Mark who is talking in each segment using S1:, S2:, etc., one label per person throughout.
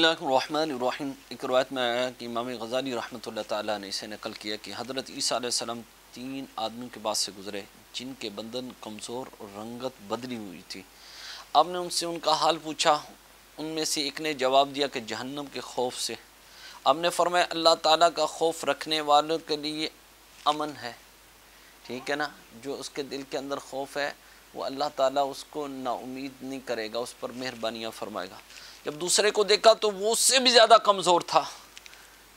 S1: اللہ الرحمن الرحیم۔ ایک روایت میں آیا کہ امام غزالی رحمۃ اللہ تعالیٰ نے اسے نقل کیا کہ حضرت عیسیٰ علیہ السلام 3 آدمیوں کے پاس سے گزرے جن کے بدن کمزور اور رنگت بدلی ہوئی تھی۔ آپ نے ان سے ان کا حال پوچھا، ان میں سے ایک نے جواب دیا کہ جہنم کے خوف سے۔ آپ نے فرمایا اللہ تعالیٰ کا خوف رکھنے والوں کے لیے امن ہے، ٹھیک ہے نا، جو اس کے دل کے اندر خوف ہے وہ اللہ تعالیٰ اس کو نا امید نہیں کرے گا، اس پر مہربانیاں فرمائے گا۔ جب دوسرے کو دیکھا تو وہ اس سے بھی زیادہ کمزور تھا،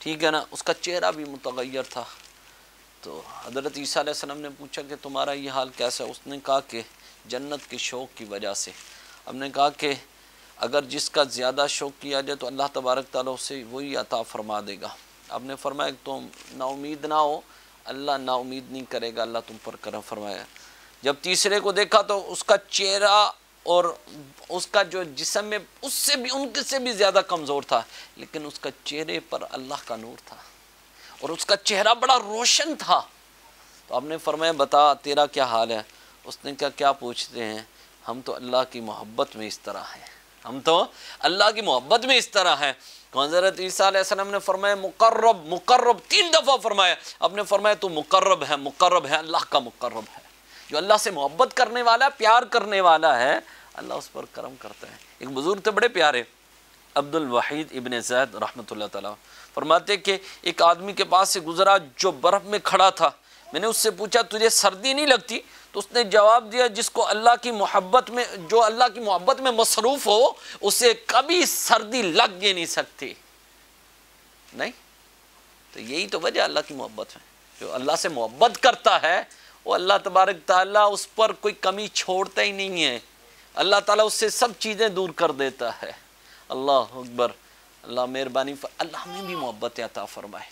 S1: ٹھیک ہے نا، اس کا چہرہ بھی متغیر تھا۔ تو حضرت عیسیٰ علیہ السلام نے پوچھا کہ تمہارا یہ حال کیسا ہے؟ اس نے کہا کہ جنت کے شوق کی وجہ سے۔ ہم نے کہا کہ اگر جس کا زیادہ شوق کیا جائے تو اللہ تبارک تعالیٰ اسے وہی عطا فرما دے گا۔ آپ نے فرمایا کہ تم نا امید نہ ہو، اللہ نا امید نہیں کرے گا، اللہ تم پر کرم فرمایا۔ جب تیسرے کو دیکھا تو اس کا چہرہ اور اس کا جو جسم میں اس سے بھی ان سے بھی زیادہ کمزور تھا، لیکن اس کا چہرے پر اللہ کا نور تھا اور اس کا چہرہ بڑا روشن تھا۔ تو آپ نے فرمایا بتا تیرا کیا حال ہے؟ اس نے کہا کیا پوچھتے ہیں، ہم تو اللہ کی محبت میں اس طرح ہیں، ہم تو اللہ کی محبت میں اس طرح ہیں۔ تو حضرت عیسیٰ علیہ السلام نے فرمایا مقرب مقرب 3 دفعہ فرمایا۔ آپ نے فرمایا تو مقرب ہے، اللہ کا مقرب ہے، جو اللہ سے محبت کرنے والا ہے، پیار کرنے والا ہے، اللہ اس پر کرم کرتا ہے۔ ایک بزرگ تھے بڑے پیارے، عبد الوحید ابن زید رحمۃ اللہ تعالیٰ، فرماتے کہ ایک آدمی کے پاس سے گزرا جو برف میں کھڑا تھا۔ میں نے اس سے پوچھا تجھے سردی نہیں لگتی؟ تو اس نے جواب دیا جس کو اللہ کی محبت میں، جو اللہ کی محبت میں مصروف ہو اسے کبھی سردی لگ ہی نہیں سکتی۔ نہیں تو یہی تو وجہ اللہ کی محبت ہے، جو اللہ سے محبت کرتا ہے وہ اللہ تبارک تعالیٰ اس پر کوئی کمی چھوڑتا ہی نہیں ہے، اللہ تعالیٰ اس سے سب چیزیں دور کر دیتا ہے۔ اللہ اکبر، اللہ مہربانی، اللہ ہمیں بھی محبت عطا فرمائے۔